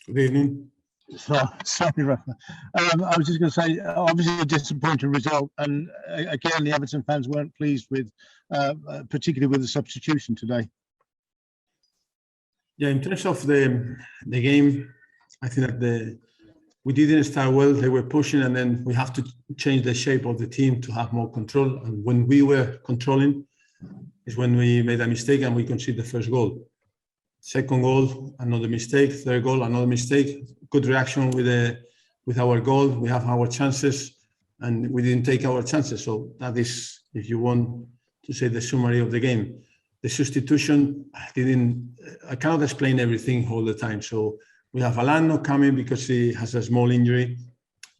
Good evening. Sorry, Rafa. I was just going to say, obviously a disappointing result, and again, the Everton fans weren't pleased with, particularly with the substitution today. Yeah, in terms of the game, I think that we didn't start well. They were pushing, and then we have to change the shape of the team to have more control. And when we were controlling, is when we made a mistake and we conceded the first goal. Second goal, another mistake. Third goal, another mistake. Good reaction with our goal. We have our chances, and we didn't take our chances. So that is, if you want to say, the summary of the game. The substitution, I cannot explain everything all the time. So we have Alan not coming because he has a small injury.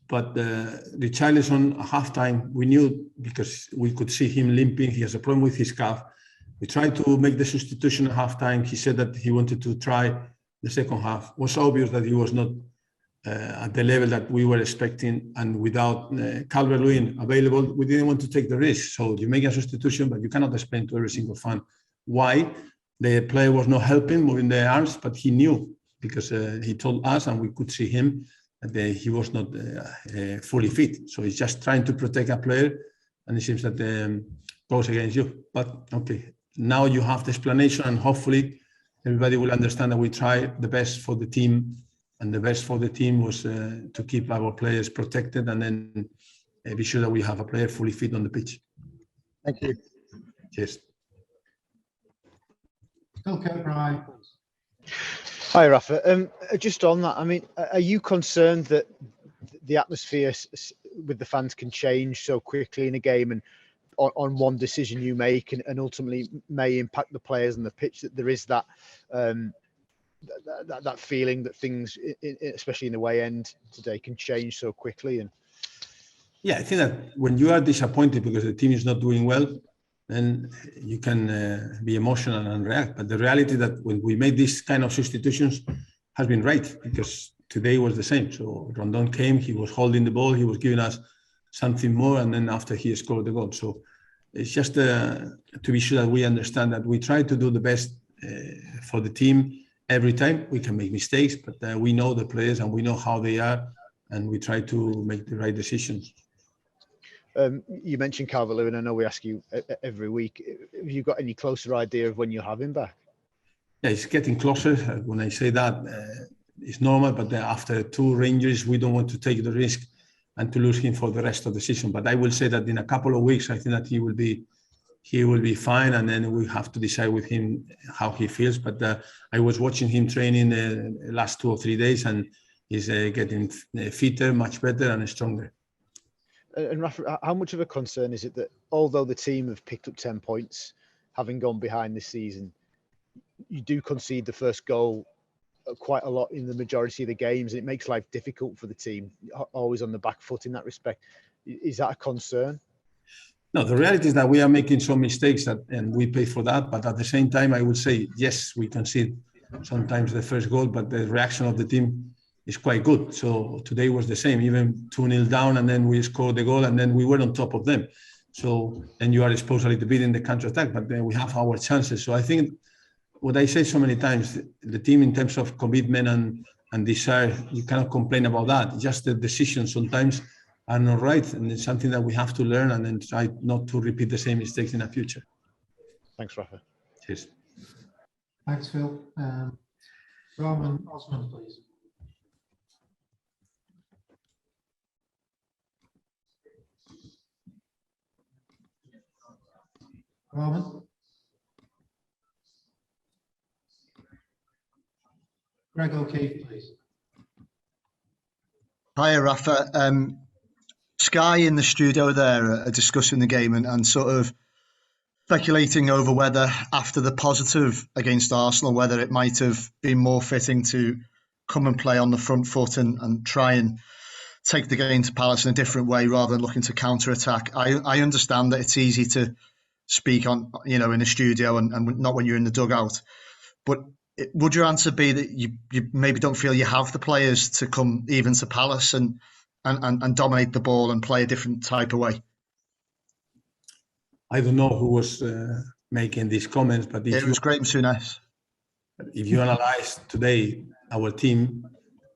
But Richarlison at halftime, we knew because we could see him limping. He has a problem with his calf. We tried to make the substitution at halftime. He said that he wanted to try the second half. It was obvious that he was not at the level that we were expecting. And without Calvert-Lewin available, we didn't want to take the risk. So you make a substitution, but you cannot explain to every single fan why the player was not helping, moving the arms, but he knew because he told us and we could see him that he was not fully fit. So he's just trying to protect a player, and it seems that goes against you. But okay, now you have the explanation, and hopefully everybody will understand that we try the best for the team, and the best for the team was to keep our players protected and then be sure that we have a player fully fit on the pitch. Thank you. Cheers. Phil Kirkbride. Hi, Rafa. Just on that, I mean, are you concerned that the atmosphere with the fans can change so quickly in a game, and on one decision you make and ultimately may impact the players on the pitch, that there is that that feeling that things, especially in the away end today, can change so quickly? And yeah, I think that when you are disappointed because the team is not doing well, then you can be emotional and react. But the reality that when we made these kind of substitutions has been right, because today was the same. So Rondon came, he was holding the ball, he was giving us something more, and then after he scored the goal. So it's just to be sure that we understand that we try to do the best for the team every time. We can make mistakes, but we know the players and we know how they are, and we try to make the right decisions. You mentioned Calvert-Lewin. I know we ask you every week. Have you got any closer idea of when you'll have him back? Yeah, it's getting closer. When I say that, it's normal, but after 2 injuries, we don't want to take the risk and to lose him for the rest of the season. But I will say that in a couple of weeks, I think that he will be fine, and then we have to decide with him how he feels. But I was watching him training the last 2 or 3 days, and he's getting fitter, much better, and stronger. And Rafa, how much of a concern is it that although the team have picked up 10 points, having gone behind this season, you do concede the first goal quite a lot in the majority of the games, and it makes life difficult for the team, always on the back foot in that respect? Is that a concern? No, the reality is that we are making some mistakes and we pay for that. But at the same time, I would say, yes, we concede sometimes the first goal, but the reaction of the team is quite good. So today was the same, even 2-0 down, and then we scored the goal, and then we were on top of them. So then you are exposed a little bit in the counter-attack, but then we have our chances. So I think what I say so many times, the team in terms of commitment and desire, you cannot complain about that. Just the decisions sometimes are not right, and it's something that we have to learn and then try not to repeat the same mistakes in the future. Thanks, Rafa. Cheers. Thanks, Phil. Roman Osmond, please. Roman. Greg O'Keefe, please. Hi, Rafa. Sky in the studio there are discussing the game and sort of speculating over whether after the positive against Arsenal, whether it might have been more fitting to come and play on the front foot and try and take the game to Palace in a different way rather than looking to counter-attack. I understand that it's easy to speak on, in a studio and not when you're in the dugout. But would your answer be that you maybe don't feel you have the players to come even to Palace and dominate the ball and play a different type of way? I don't know who was making these comments, but it was Graham Souness. If you analyze today our team,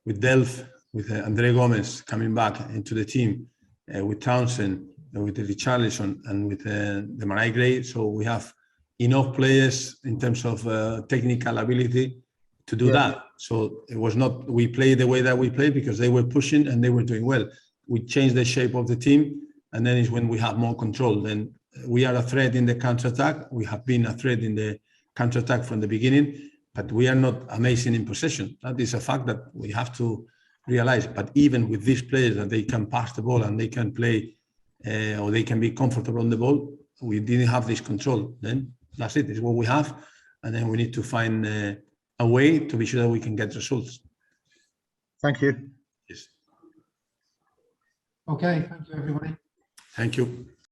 with Delph, with Andre Gomez coming back into the team, with Townsend, with Richarlison, and with the Marai Gray. So we have enough players in terms of technical ability to do that. So it was not, we played the way that we played because they were pushing and they were doing well. We changed the shape of the team, and then is when we have more control. Then we are a threat in the counter-attack. We have been a threat in the counter-attack from the beginning, but we are not amazing in possession. That is a fact that we have to realize. But even with these players that they can pass the ball and they can play or they can be comfortable on the ball, we didn't have this control. Then that's it. It's what we have, and then we need to find a way to be sure that we can get results. Thank you. Yes. Okay, thank you, everybody. Thank you.